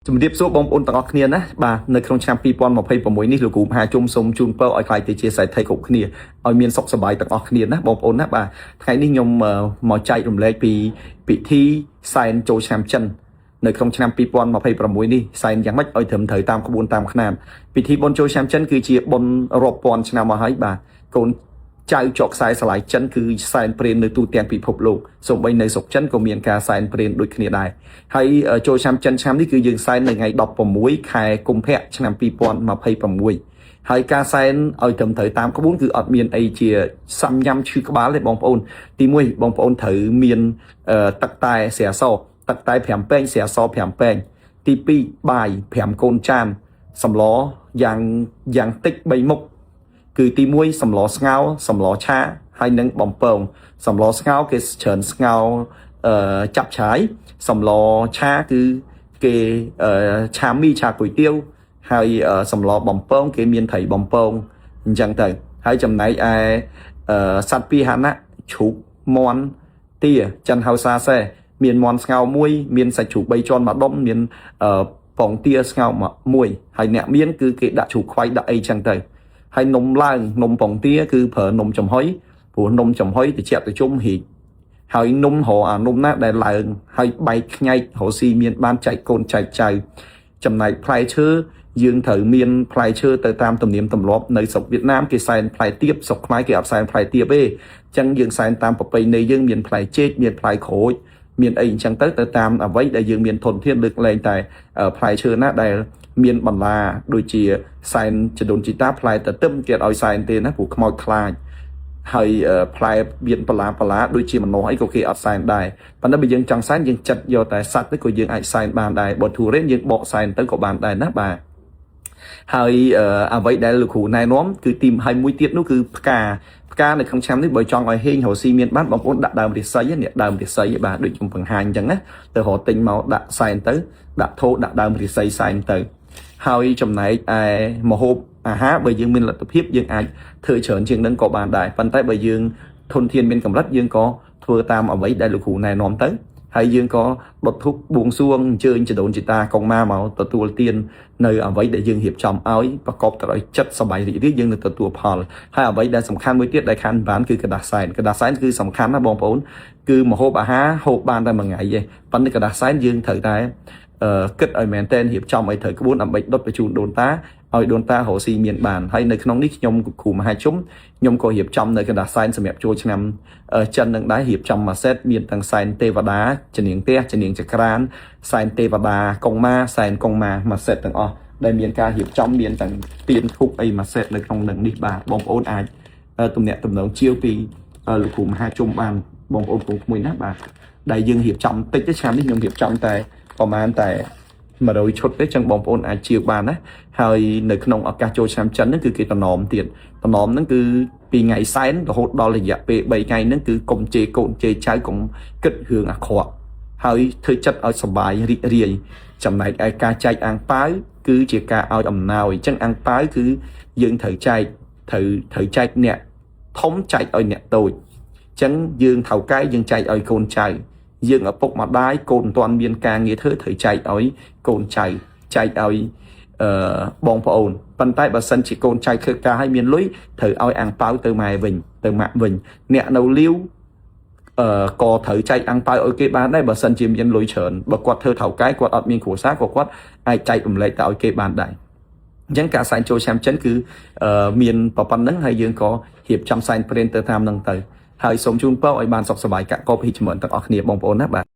ជំរាបសួរបងប្អូនទាំងអស់គ្នាណាបាទនៅក្នុងឆ្នាំ2026នេះលោកគ្រូមហាជុំសូមជូនពរឲ្យខ្លាយទៅជាសេដ្ឋីគ្រប់គ្នាឲ្យមានសុខសប្បាយទាំងអស់គ្នាណាបងប្អូនណាបាទថ្ងៃនេះខ្ញុំមកចែករំលែកពីពិធីសែនចូលឆ្នាំចិននៅក្នុងឆ្នាំ2026នេះសែនយ៉ាងម៉េចឲ្យត្រឹមត្រូវតាមក្បួនតាមខ្នាតពិធីបុណ្យចូលឆ្នាំចិនគឺជាបុណ្យរាប់ពាន់ឆ្នាំមកហើយបាទកូនចៅចកខ្សែស្រឡាយចិនគឺសែនព្រេននៅទូទាំងពិភពលោកសូម្បីនៅស្រុកចិនក៏មានការសែនព្រេនដូចគ្នាដែរហើយចូលឆ្នាំចិនឆ្នាំនេះគឺយើងសែននៅថ្ងៃ16ខែកុម្ភៈឆ្នាំ2026ហើយការសែនឲ្យត្រឹមត្រូវតាមក្បួនគឺអត់មានអីជាសំញាំឈឺក្បាលទេបងប្អូនទី1បងប្អូនត្រូវមានទឹកតែស្រាសទឹកតែ5ពែងស្រាស5ពែងទី2បាយ5កូនចានសម្លយ៉ាងតិច3មុខគឺទី1សម្លស្ងោរសម្លឆាហើយនឹងបំពងសម្លស្ងោរគេច្រើនស្ងោរចាប់ឆាយសម្លឆាគឺគេឆាមីឆាគុយទាវហើយសម្លបំពងគេមានត្រីបំពងអញ្ចឹងទៅហើយចំណែកឯសត្វពាហនៈជ្រូកមាន់ទាចិនហៅសាសេមានមាន់ស្ងោរមួយមានសាច់ជ្រូក3ជាន់មួយដុំមានពងទាស្ងោរមួយហើយអ្នកមានគឺគេដាក់ជ្រូកខ្វៃដាក់អីចឹងទៅហើយនំឡើងនំពងទាគឺប្រើនំចំហុយព្រោះនំចំហុយត្រជាក់ត្រជុំរីកហើយនំរកអានំណាដែលឡើងហើយបែកខ្ញែករកស៊ីមានបានចែកកូនចែកចៅចំណែកផ្លែឈើយើងត្រូវមានផ្លែឈើទៅតាមទំនៀមទម្លាប់នៅស្រុកវៀតណាមគេសែនផ្លែទៀបស្រុកខ្មែរគេអត់សែនផ្លែទៀបទេអញ្ចឹងយើងសែនតាមប្រពៃណីយើងមានផ្លែចេកមានផ្លែក្រូចមានអីអញ្ចឹងទៅតាមអ្វីដែលយើងមានធនធានលើកលែងតែផ្លែឈើណាដែលមានបន្លាដូចជាសែនចដូនជីតាផ្លែតទឹមគេឲ្យសែនទេណាព្រោះខ្មោចខ្លាចហើយផ្លែមានបន្លាដូចជាម្នាស់អីក៏គេអត់សែនដែរប៉ុន្តែបើយើងចង់សែនយើងចិត្តយកតែសัตว์ទៅក៏យើងអាចសែនបានដែរបើធូរ៉េនយើងបកសែនទៅក៏បានដែរណាបាទហើយអ្វីដែលលោកគ្រូណែនាំគឺទីហើយមួយទៀតនោះគឺផ្កានៅក្នុងឆ្នាំនេះបើចង់ឲ្យហេងរកស៊ីមានបានបងប្អូនដាក់ដើមរិស័យនេះដើមរិស័យបាទដូចខ្ញុំបង្ហាញអញ្ចឹងណាទៅរកទិញមកដាក់សែនទៅដាក់ធូរដាក់ដើមរិស័យសែនទៅហើយចំណែកឯម្ហូបអាហារបើយើងមានលទ្ធភាពយើងអាចធ្វើច្រើនជាងនឹងក៏បានដែរប៉ុន្តែបើយើងធនធានមានកម្រិតយើងក៏ធ្វើតាមអ្វីដែលលោកគ្រូណែនាំទៅហើយយើងក៏ដុតធូបបួងសួងអញ្ជើញចដូនជីតាកងម៉ាមកទទួលទាននៅអ្វីដែលយើងរៀបចំឲ្យប្រកបទៅដោយចិត្តសប្បាយរីករាយយើងនឹងទទួលផលហើយអ្វីដែលសំខាន់មួយទៀតដែលខានបានគឺกระดาษសែនគឺសំខាន់ណាបងប្អូនគឺម្ហូបអាហារហូបបានតែមួយថ្ងៃទេប៉ុន្តែกระดาษសែនយើងត្រូវតែគិតឲ្យមែនតែនរៀបចំឲ្យត្រូវក្បួនដើម្បីដុតបញ្ជូនដូនតាឲ្យដូនតារកស៊ីមានបានហើយនៅក្នុងនេះខ្ញុំគ្រូមហាជុំខ្ញុំក៏រៀបចំនៅกระดาษសែនសម្រាប់ចូលឆ្នាំចិននឹងដែររៀបចំមួយសេតមានទាំងសែនទេវតាចនាងផ្ទះចនាងចក្រានសែនទេវតាកងម៉ាសែនកងម៉ាមួយសេតទាំងអស់ដែលមានការរៀបចំមានទាំងទៀនធូបអីមួយសេតនៅក្នុងនឹងនេះបាទបងប្អូនអាចទំនាក់ទំនងជាវពីលោកគ្រូមហាជុំបានបងប្អូនពងក្មួយណាបាទដែលយើងរៀបចំតិចទេឆ្នាំនេះខ្ញុំរៀបចំតែប្រហែលតែ100ឈុតទេចឹងបងប្អូនអាចជាវបានណាហើយនៅក្នុងឱកាសចូលឆ្នាំចិនហ្នឹងគឺគេតំណមទៀតតំណមហ្នឹងគឺពីថ្ងៃសែនរហូតដល់រយៈពេល3ថ្ងៃហ្នឹងគឺកុំជេរកូនជេរចៅកុំគិតរឿងអាក្រក់ហើយធ្វើចិត្តឲ្យសប្បាយរីករាយចំណែកឯការចែកអាំងប៉ាវគឺជាការឲ្យអំណោយអញ្ចឹងអាំងប៉ាវគឺយើងត្រូវចែកត្រូវចែកអ្នកធំចែកឲ្យអ្នកតូចអញ្ចឹងយើងថៅកែយើងចែកឲ្យកូនចៅយើងឪពុកម្ដាយកូនមិនទាន់មានការងារធ្វើត្រូវចែកឲ្យកូនចៅចែកឲ្យបងប្អូនប៉ុន្តែបើសិនជាកូនចៅធ្វើការឲ្យមានលុយត្រូវឲ្យអាំងប៉ាវទៅម៉ែវិញទៅម៉ាក់វិញអ្នកនៅលាវក៏ត្រូវចែកអាំងប៉ាវឲ្យគេបានដែរបើសិនជាមានលុយច្រើនបើគាត់ធ្វើថៅកែគាត់អត់មានគ្រួសារក៏គាត់អាចចែករំលែកទៅឲ្យគេបានដែរអញ្ចឹងការសែនចូលឆ្នាំចិនគឺមានប៉ុណ្្នឹងហើយយើងក៏រៀបចំសែនព្រេនទៅតាមនឹងទៅហើយសូមជូនពរឲ្យបានសុខសប្បាយកកបពីជំនន់ទាំងអស់គ្នាបងប្អូនណាបាទ